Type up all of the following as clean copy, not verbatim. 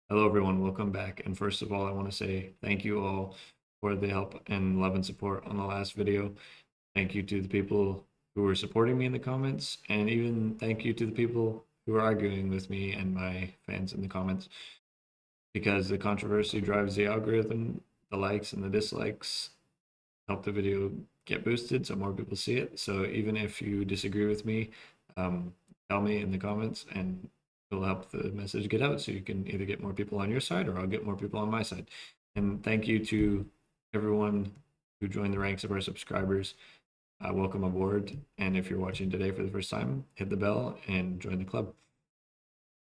Hello, everyone. Welcome back. And first of all, I want to say thank you all for the help and love and support on the last video. Thank you to the people who were supporting me in the comments, and even thank you to the people who are arguing with me and my fans in the comments, because the controversy drives the algorithm. The likes and the dislikes help the video get boosted so more people see it. So even if you disagree with me, um, tell me in the comments and it'll help the message get out so you can either get more people on your side or I'll get more people on my side. And thank you to everyone who joined the ranks of our subscribers. Welcome aboard. And if you're watching today for the first time, hit the bell and join the club.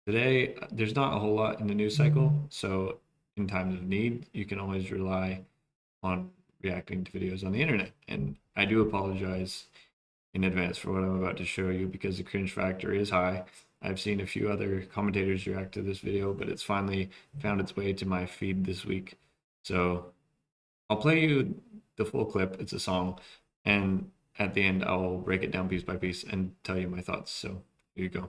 Today, there's not a whole lot in the news cycle, so in times of need, you can always rely on reacting to videos on the internet. And I do apologize in advance for what I'm about to show you because the cringe factor is high. I've seen a few other commentators react to this video, but it's finally found its way to my feed this week. So I'll play you the full clip. It's a song. And at the end, I'll break it down piece by piece and tell you my thoughts. So here you go.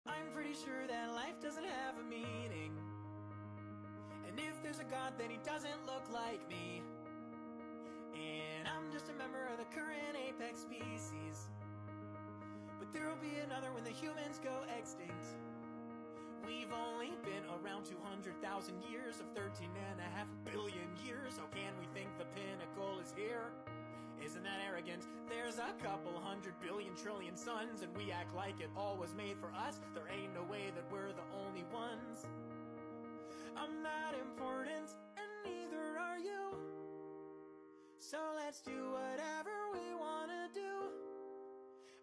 I'm pretty sure that life doesn't have a meaning. And if there's a God, then he doesn't look like me. And I'm just a member of the current apex species. But there'll be another when the humans go extinct. We've only been around 200,000 years of 13.5 billion years. How can we think the pinnacle is here? Isn't that arrogant? There's a couple 100 billion trillion suns, and we act like it all was made for us. There ain't no way that we're the only ones. I'm not important, and neither are you. So let's do whatever we wanna do.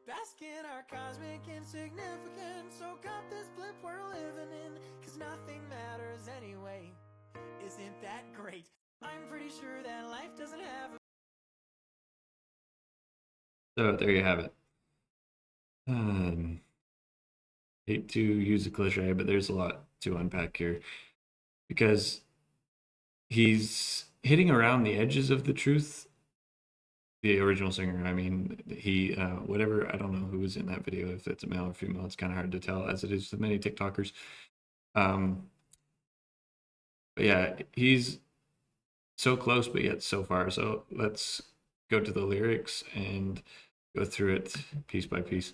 Bask in our cosmic insignificance. Soak up this blip we're living in, cause nothing matters anyway. Isn't that great? I'm pretty sure that life doesn't have a So there you have it. Hate to use a cliche, but there's a lot to unpack here because he's hitting around the edges of the truth. The original singer, I mean, he, whatever, I don't know who was in that video, if it's a male or female, it's kind of hard to tell, as it is with many TikTokers. Um, but yeah, he's so close, but yet so far. So let's go to the lyrics and go through it piece by piece.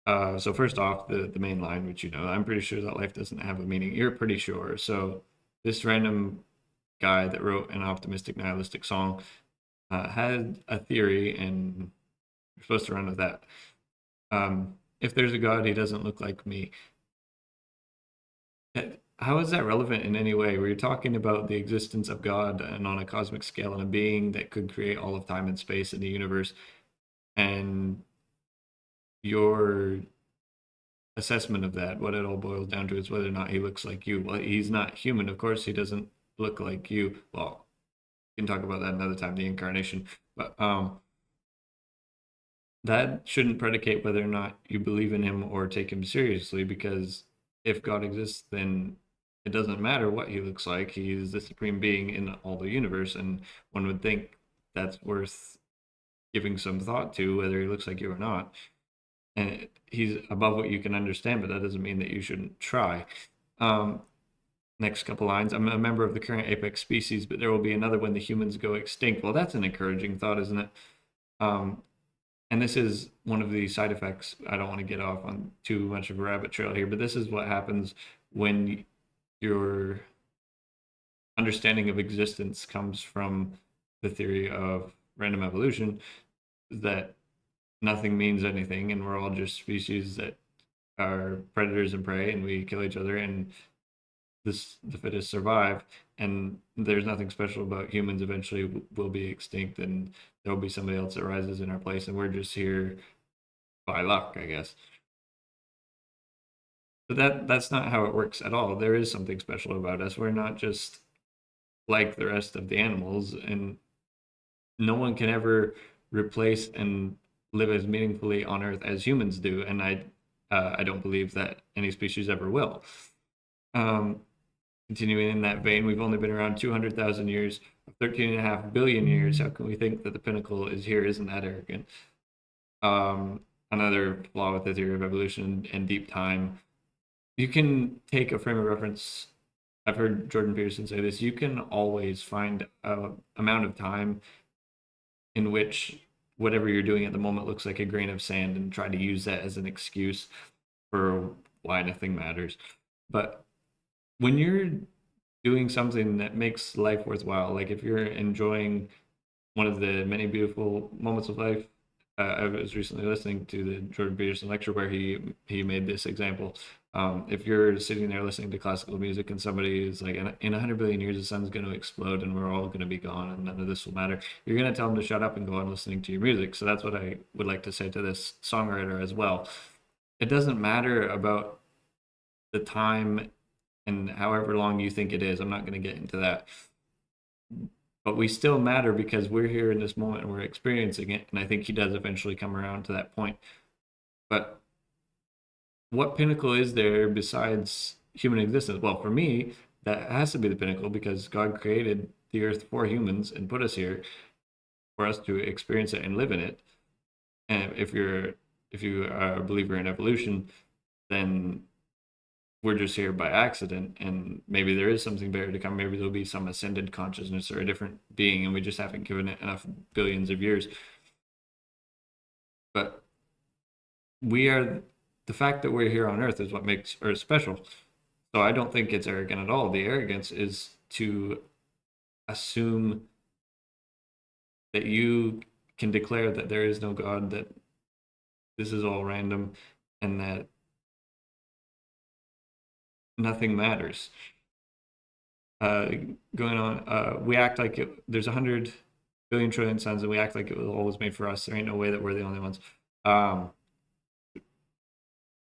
So first off, the main line, which I'm pretty sure that life doesn't have a meaning. You're pretty sure. So this random guy that wrote an optimistic nihilistic song had a theory, and you're supposed to run with that. If there's a God, he doesn't look like me. How is that relevant in any way? We're talking about the existence of God and on a cosmic scale and a being that could create all of time and space in the universe. And your assessment of that, what it all boils down to is whether or not he looks like you. Well, he's not human. Of course, he doesn't look like you. Well, we can talk about that another time, the incarnation. But that shouldn't predicate whether or not you believe in him or take him seriously, because if God exists, then it doesn't matter what he looks like. He is the supreme being in all the universe, and one would think that's worth giving some thought to, whether he looks like you or not. And he's above what you can understand, but that doesn't mean that you shouldn't try. Next couple lines. I'm a member of the current apex species, but there will be another when the humans go extinct. Well, that's an encouraging thought, isn't it? And this is one of the side effects. I don't want to get off on too much of a rabbit trail here, but this is what happens when your understanding of existence comes from the theory of random evolution, that nothing means anything and we're all just species that are predators and prey and we kill each other and the fittest survive, and there's nothing special about humans. Eventually will be extinct and there'll be somebody else that rises in our place, and we're just here by luck, I guess. But that's not how it works at all. There is something special about us. We're not just like the rest of the animals, and no one can ever replace and live as meaningfully on Earth as humans do, and I don't believe that any species ever will. Continuing in that vein, we've only been around 200,000 years, 13.5 billion years. How can we think that the pinnacle is here? Isn't that arrogant? Another flaw with the theory of evolution and deep time. you can take a frame of reference. I've heard Jordan Peterson say this. You can always find a amount of time in which whatever you're doing at the moment looks like a grain of sand and try to use that as an excuse for why nothing matters. But when you're doing something that makes life worthwhile, like if you're enjoying one of the many beautiful moments of life. I was recently listening to the Jordan Peterson lecture where he made this example. If you're sitting there listening to classical music and somebody is like, in 100 billion years, the sun's going to explode and we're all going to be gone and none of this will matter, you're going to tell them to shut up and go on listening to your music. So that's what I would like to say to this songwriter as well. It doesn't matter about the time and however long you think it is. I'm not going to get into that, but we still matter because we're here in this moment and we're experiencing it. And I think he does eventually come around to that point. But what pinnacle is there besides human existence? Well, for me, that has to be the pinnacle because God created the earth for humans and put us here for us to experience it and live in it. And if you are a believer in evolution, then we're just here by accident, and maybe there is something better to come. Maybe there'll be some ascended consciousness or a different being and we just haven't given it enough billions of years. But we are, the fact that we're here on earth is what makes earth special. So I don't think it's arrogant at all. The arrogance is to assume that you can declare that there is no God, that this is all random, and that nothing matters. uh, Going on. We act like there's 100 billion trillion suns, and we act like it was always made for us. There ain't no way that we're the only ones. Um,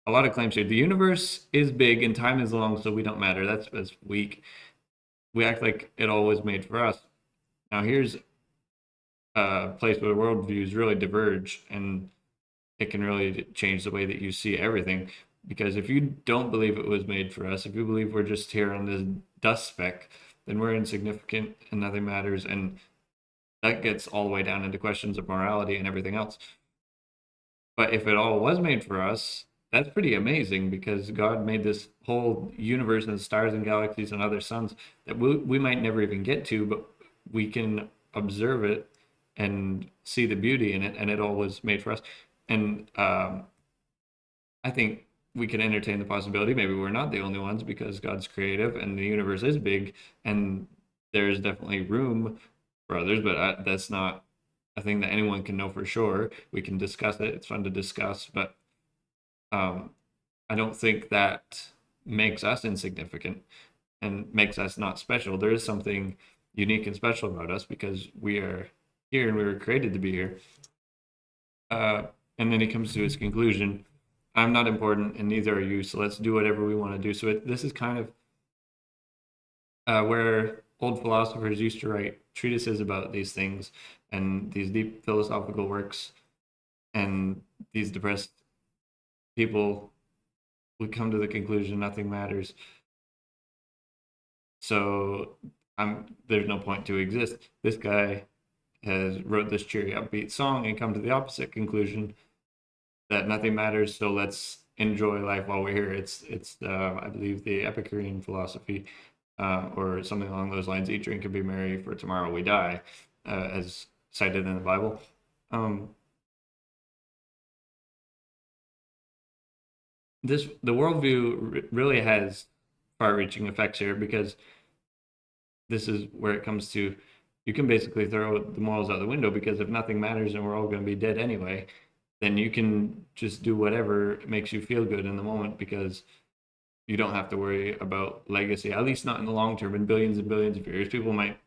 a lot of claims here. The universe is big and time is long, so we don't matter. That's weak. We act like it always made for us. Now here's a place where the worldviews really diverge, and it can really change the way that you see everything. Because if you don't believe it was made for us, if you believe we're just here on this dust speck, then we're insignificant and nothing matters. And that gets all the way down into questions of morality and everything else. But if it all was made for us, that's pretty amazing because God made this whole universe and stars and galaxies and other suns that we might never even get to, but we can observe it and see the beauty in it, and it all was made for us. And I think we can entertain the possibility maybe we're not the only ones because God's creative and the universe is big, and there's definitely room for others, but that's not a thing that anyone can know for sure. We can discuss it. It's fun to discuss, but um, I don't think that makes us insignificant and makes us not special. There is something unique and special about us because we are here and we were created to be here. Uh, and then he comes to his conclusion: I'm not important, and neither are you. So let's do whatever we want to do. So this is kind of where old philosophers used to write treatises about these things and these deep philosophical works, and these depressed people would come to the conclusion nothing matters. So there's no point to exist. This guy has wrote this cheery, upbeat song and come to the opposite conclusion that nothing matters. So let's enjoy life while we're here. It's I believe the Epicurean philosophy, or something along those lines. Eat, drink, and be merry, for tomorrow we die, as cited in the Bible. The worldview really has far-reaching effects here because this is where it comes to, you can basically throw the morals out the window because if nothing matters and we're all going to be dead anyway, then you can just do whatever makes you feel good in the moment because you don't have to worry about legacy, at least not in the long term. In billions and billions of years, people might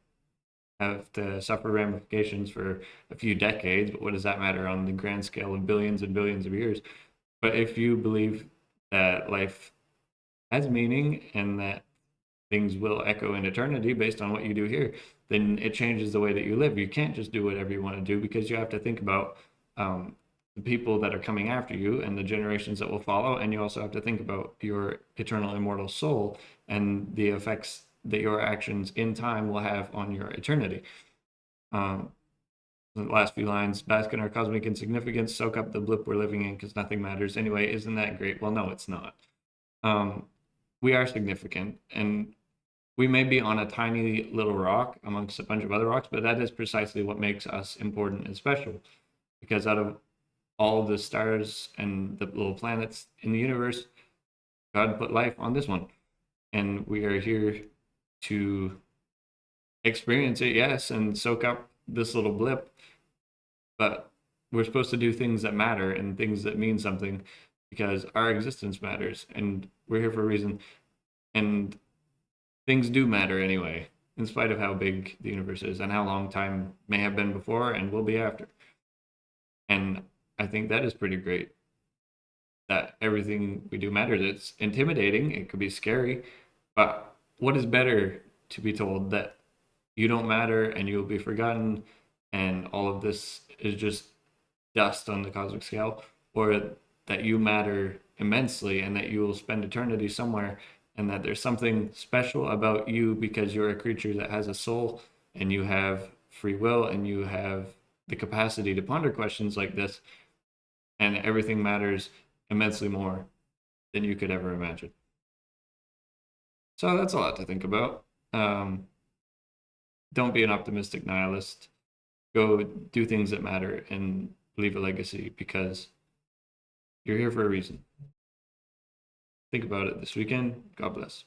have to suffer ramifications for a few decades, but what does that matter on the grand scale of billions and billions of years? But if you believe that life has meaning and that things will echo in eternity based on what you do here, then it changes the way that you live. You can't just do whatever you want to do because you have to think about the people that are coming after you and the generations that will follow. And you also have to think about your eternal immortal soul and the effects that your actions in time will have on your eternity. The last few lines: bask in our cosmic insignificance, soak up the blip we're living in because nothing matters anyway. Isn't that great? Well, no, it's not. We are significant, and we may be on a tiny little rock amongst a bunch of other rocks, but that is precisely what makes us important and special. Because out of all the stars and the little planets in the universe, God put life on this one. And we are here to experience it, yes, and soak up this little blip. But we're supposed to do things that matter and things that mean something because our existence matters and we're here for a reason. And things do matter anyway, in spite of how big the universe is and how long time may have been before and will be after. And I think that is pretty great that everything we do matters. It's intimidating, it could be scary, but what is better to be told that you don't matter and you'll be forgotten and all of this is just dust on the cosmic scale, or that you matter immensely and that you will spend eternity somewhere and that there's something special about you because you're a creature that has a soul and you have free will and you have the capacity to ponder questions like this, and everything matters immensely more than you could ever imagine. So that's a lot to think about. Don't be an optimistic nihilist. Go do things that matter and leave a legacy because you're here for a reason. Think about it this weekend. God bless.